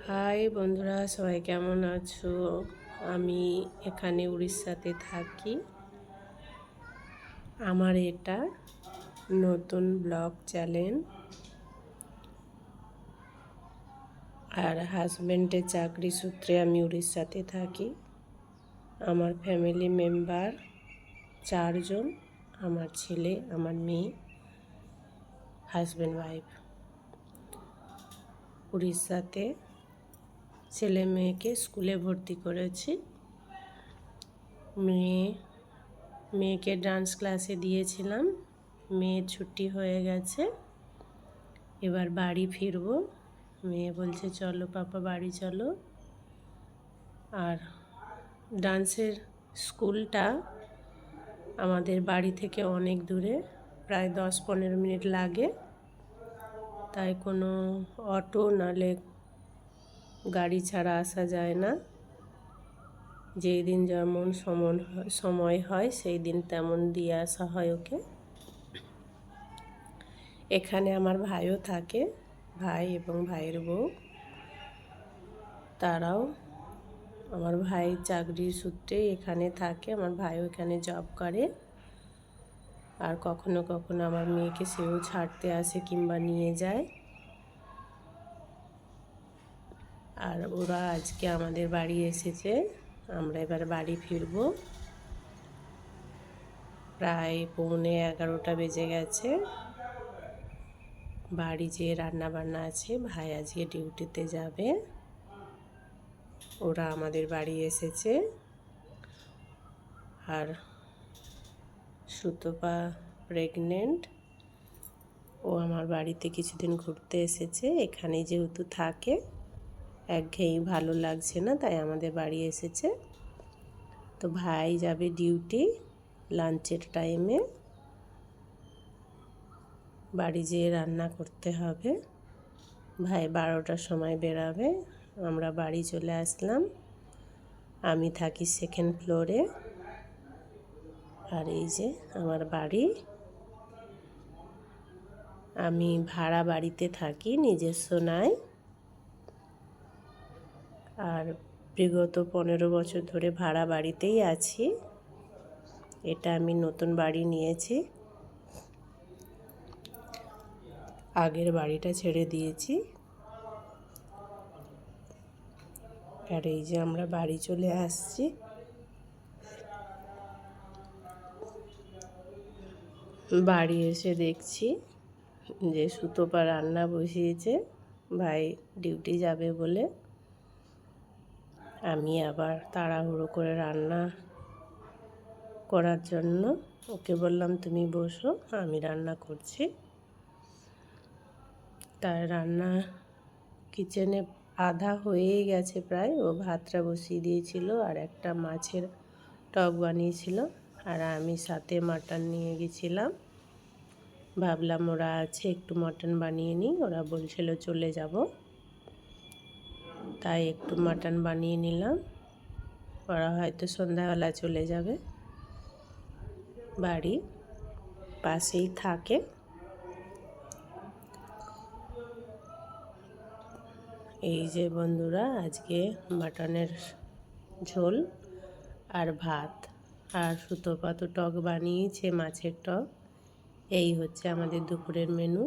High বন্ধুরা, সবাই কেমন আছো? আমি এখানে উড়িষ্যাতে থাকি। আমার এটা নতুন ব্লগ চ্যানেল। আর হাজব্যান্ডের চাকরি সূত্রে আমি উড়িষ্যাতে থাকি। আমার ফ্যামিলি মেম্বার 4 জন, আমার ছেলে, আমার মেয়ে, হাজব্যান্ড ওয়াইফ। উড়িষ্যাতে ছেলে মেয়েকে স্কুলে ভর্তি করেছি। মেয়েকে ডান্স ক্লাসে দিয়েছিলাম। মেয়ের ছুটি হয়ে গেছে, এবার বাড়ি ফিরবো। মেয়ে বলছে চলো পাপা বাড়ি চলো। আর ডান্সের স্কুলটা আমাদের বাড়ি থেকে অনেক দূরে, প্রায় 10-15 মিনিট লাগে। তাই কোনো অটো নালে গাড়ি ছাড়া আসা যায় না। যেই দিন যেমন সময় হয় সেই দিন তেমন দিয়ে আসা হয় ওকে। এখানে আমার ভাইও থাকে, ভাই এবং ভাইয়ের বউ। তারাও, আমার ভাই চাকরির সূত্রে এখানে থাকে, আমার ভাইও এখানে জব করে। আর কখনো কখনো আমার মেয়েকে সেও ছাড়তে আসে কিংবা নিয়ে যায়। আর ওরা আজকে আমাদের বাড়ি এসেছে, আমরা এবার বাড়ি ফিরবো। প্রায় 11:45 বেজে গেছে। বাড়ি যেয়ে রান্না বান্না আছে, ভাই আজকে ডিউটিতে যাবে। ওরা আমাদের বাড়ি এসেছে। আর সুতপা প্রেগনেন্ট, ও আমার বাড়িতে কিছুদিন ঘুরতে এসেছে। এখানে যেহেতু থাকে, একঘেয়েই ভালো লাগছে না, তাই আমাদের বাড়ি এসেছে। তো ভাই যাবে ডিউটি লাঞ্চের টাইমে। বাড়ি যেয়ে রান্না করতে হবে। ভাই 12টার সময় বেরাবে। আমরা বাড়ি চলে আসলাম। আমি থাকি 2nd ফ্লোরে। আর এই যে আমার বাড়ি। আমি ভাড়া বাড়িতে থাকি, নিজস্ব নাই। আর বিগত 15 বছর ধরে ভাড়া বাড়িতেই আছি। এটা আমি নতুন বাড়ি নিয়েছি, আগের বাড়িটা ছেড়ে দিয়েছি। আর এই যে আমরা বাড়ি চলে আসছি। বাড়ি এসে দেখছি যে সুতপা রান্না বসিয়েছে, ভাই ডিউটি যাবে বলে। আমি আবার তাড়াহুড়ো করে রান্না করার জন্য ওকে বললাম তুমি বসো, আমি রান্না করছি। তার রান্না কিচেনে আধা হয়েই গেছে প্রায়। ও ভাতটা বসিয়ে দিয়েছিল আর একটা মাছের টক বানিয়েছিল। আর আমি সাথে মাটন নিয়ে গেছিলাম। ভাবলাম ওরা আছে, একটু মাটন বানিয়ে নিই। ওরা বলছিল চলে যাব, তাই একটু মাটন বানিয়ে নিলাম। ওরা হয়তো সন্ধ্যাবেলা চলে যাবে। বাড়ি পাশেই থাকে। এই যে বন্ধুরা, আজকে মাটনের ঝোল আর ভাত, আর সুতপা তো টক বানিয়েছে, মাছের টক। এই হচ্ছে আমাদের দুপুরের মেনু।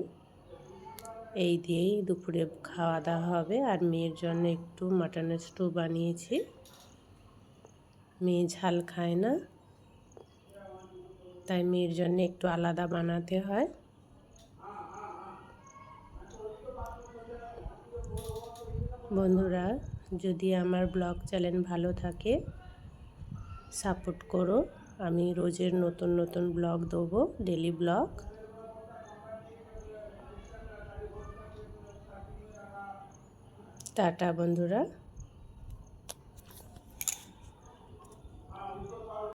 এই দিয়েই দুপুরে খাওয়া দাওয়া হবে। আর মেয়ের জন্য একটু মাটনের স্টু বানিয়েছি। মেয়ে ঝাল খায় না, তাই মেয়ের জন্য একটু আলাদা বানাতে হয়। বন্ধুরা, যদি আমার ব্লগ চ্যানেল ভালো থাকে সাপোর্ট করো। আমি রোজের নতুন নতুন ব্লগ দেবো, ডেলি ব্লগ। টাটা বন্ধুরা।